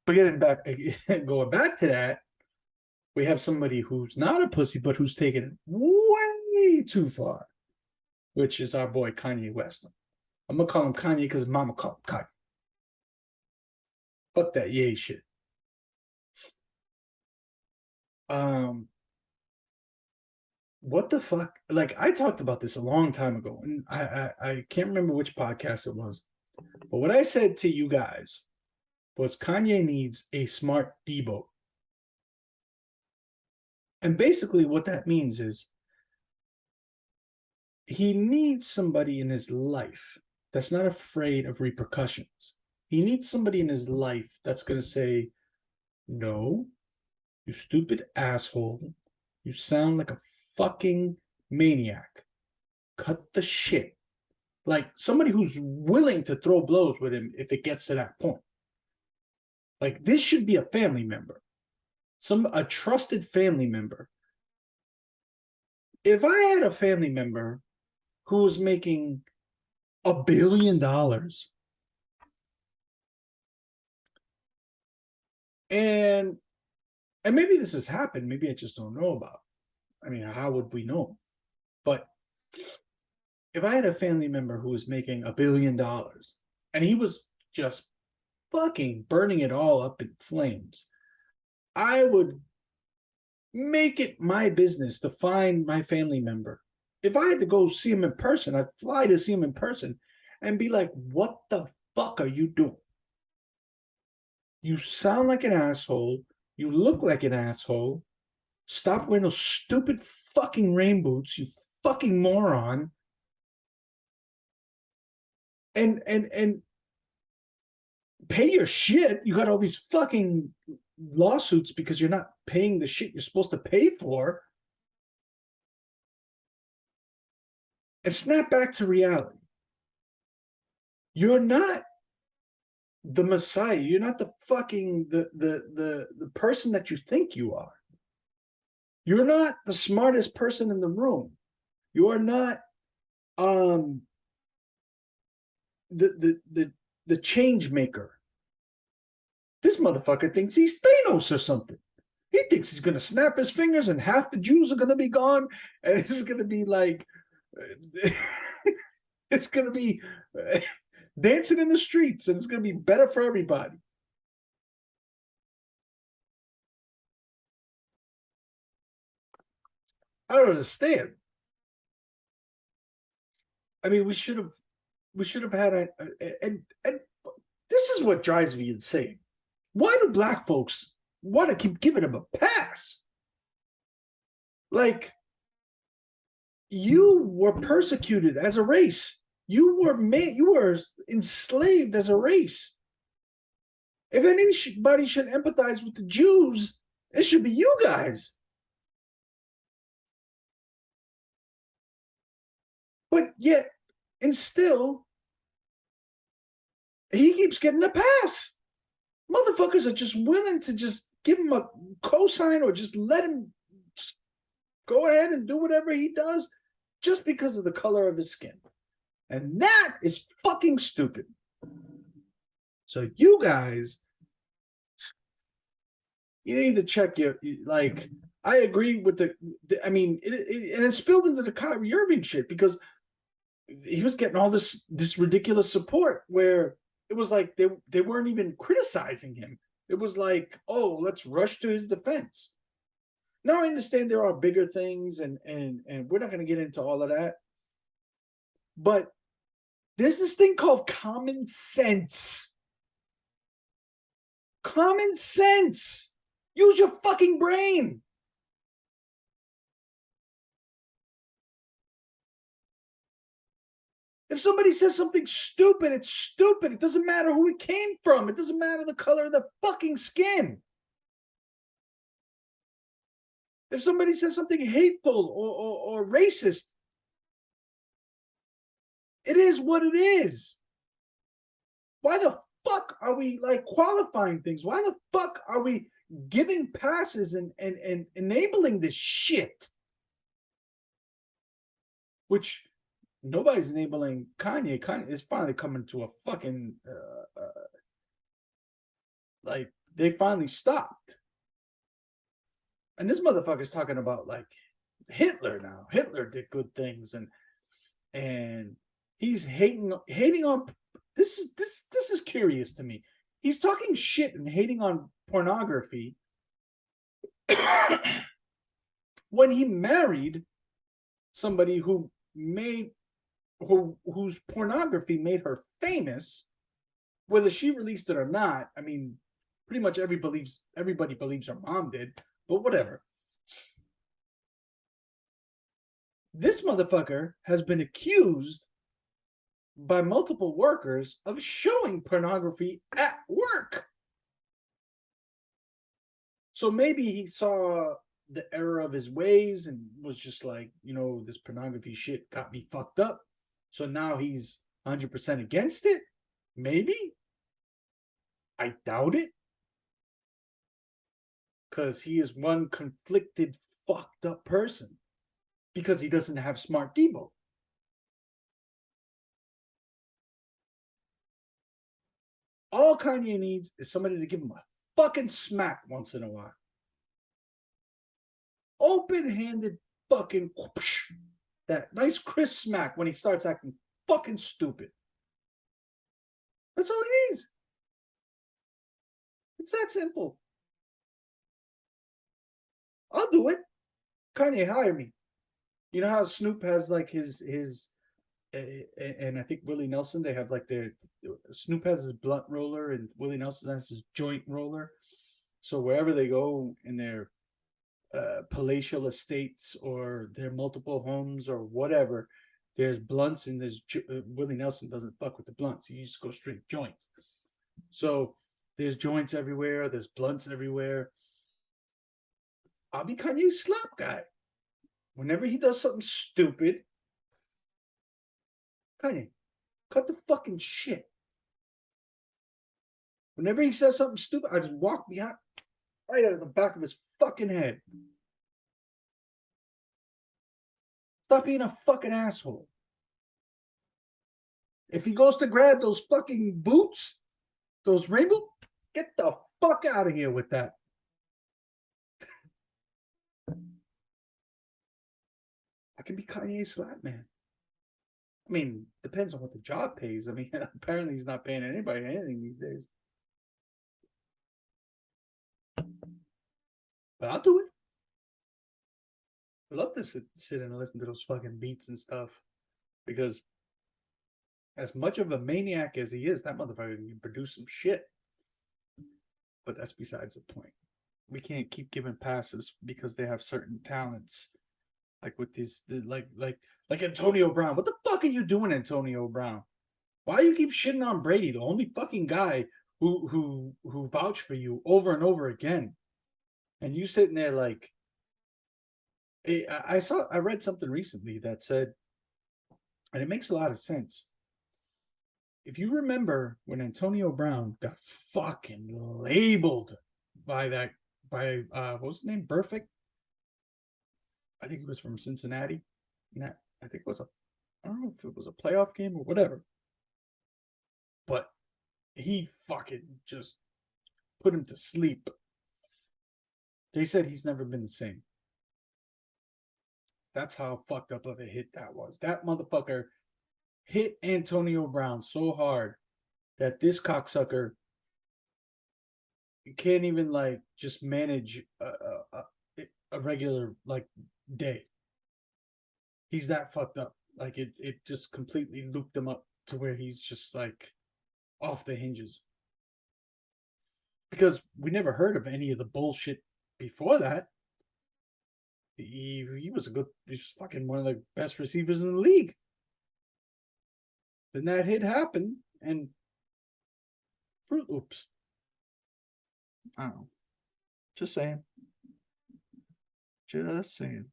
But getting back, going back to that, we have somebody who's not a pussy, but who's taken it way too far, which is our boy Kanye West. I'm gonna call him Kanye because mama called him Kanye. Fuck that yay shit. What the fuck? Like, I talked about this a long time ago, and I can't remember which podcast it was, but what I said to you guys was Kanye needs a smart Debo. And basically what that means is he needs somebody in his life that's not afraid of repercussions. He needs somebody in his life that's going to say, no, you stupid asshole. You sound like a fucking maniac. Cut the shit. Like somebody who's willing to throw blows with him if it gets to that point. Like, this should be a family member. A trusted family member. If I had a family member who was making $1 billion and maybe this has happened, maybe I just don't know about it. I mean, how would we know? But if I had a family member who was making $1 billion and he was just fucking burning it all up in flames, I would make it my business to find my family member. If I had to go see him in person, I'd fly to see him in person and be like, what the fuck are you doing? You sound like an asshole. You look like an asshole. Stop wearing those stupid fucking rain boots, you fucking moron. And pay your shit. You got all these fucking lawsuits because you're not paying the shit you're supposed to pay for. And snap back to reality. You're not the Messiah. You're not the fucking the person that you think you are. You're not the smartest person in the room. You are not the change maker. This motherfucker thinks he's Thanos or something. He thinks he's gonna snap his fingers and half the Jews are gonna be gone, and it's gonna be like it's gonna be dancing in the streets, and it's gonna be better for everybody. I don't understand. I mean, we should have had and this is what drives me insane. Why do black folks want to keep giving him a pass? Like, you were persecuted as a race. You were enslaved as a race. If anybody should empathize with the Jews, it should be you guys. But yet, and still, he keeps getting a pass. Motherfuckers are just willing to just give him a cosign or just let him go ahead and do whatever he does just because of the color of his skin. And that is fucking stupid. So you guys, you need to check your, like, I agree with I mean, and it spilled into the Kyrie Irving shit because he was getting all this ridiculous support where it was like they weren't even criticizing him. It was like, oh, let's rush to his defense. Now I understand there are bigger things, and we're not going to get into all of that. But there's this thing called common sense. Common sense. Use your fucking brain. If somebody says something stupid, it's stupid. It doesn't matter who it came from. It doesn't matter the color of the fucking skin. If somebody says something hateful or racist, it is what it is. Why the fuck are we like qualifying things? Why the fuck are we giving passes and enabling this shit? Which nobody's enabling Kanye. Kanye is finally coming to a fucking like they finally stopped. And this motherfucker's talking about like Hitler now. Hitler did good things, and he's hating on this is curious to me. He's talking shit and hating on pornography when he married somebody whose pornography made her famous, whether she released it or not. I mean, pretty much everybody believes her mom did, but whatever. This motherfucker has been accused by multiple workers of showing pornography at work. So maybe he saw the error of his ways and was just like, this pornography shit got me fucked up. So now he's 100% against it. Maybe. I doubt it. Because he is one conflicted, fucked up person. Because he doesn't have smart Debo. All Kanye needs is somebody to give him a fucking smack once in a while. Open-handed fucking whoosh, that nice crisp smack when he starts acting fucking stupid. That's all he needs. It's that simple. I'll do it. Kanye, hire me. You know how Snoop has like his and I think Willie Nelson, they have like Snoop has his blunt roller and Willie Nelson has his joint roller. So wherever they go in their palatial estates or their multiple homes or whatever, there's blunts and Willie Nelson doesn't fuck with the blunts. He just goes straight joints. So there's joints everywhere. There's blunts everywhere. I'll be Kanye's slap guy. Whenever he does something stupid, Kanye, cut the fucking shit. Whenever he says something stupid, I just walk behind, right out of the back of his fucking head. Stop being a fucking asshole. If he goes to grab those fucking boots, those rainbow, get the fuck out of here with that. I can be Kanye's slap man. I mean, depends on what the job pays. I mean, apparently he's not paying anybody anything these days. But I'll do it. I love to sit and listen to those fucking beats and stuff. Because as much of a maniac as he is, that motherfucker can produce some shit. But that's besides the point. We can't keep giving passes because they have certain talents. Like with these, like Antonio Brown. What the fuck are you doing, Antonio Brown? Why do you keep shitting on Brady, the only fucking guy who vouched for you over and over again? And you sitting there like, I read something recently that said, and it makes a lot of sense. If you remember when Antonio Brown got fucking labeled by what was his name? Perfect. I think he was from Cincinnati. I think it was I don't know if it was a playoff game or whatever. But he fucking just put him to sleep. They said he's never been the same. That's how fucked up of a hit that was. That motherfucker hit Antonio Brown so hard that this cocksucker can't even like just manage a regular like day. He's that fucked up. Like it just completely looped him up to where he's just like off the hinges. Because we never heard of any of the bullshit before that. He was fucking one of the best receivers in the league. Then that hit happened and Fruit Loops. I don't know. Just saying. Just saying.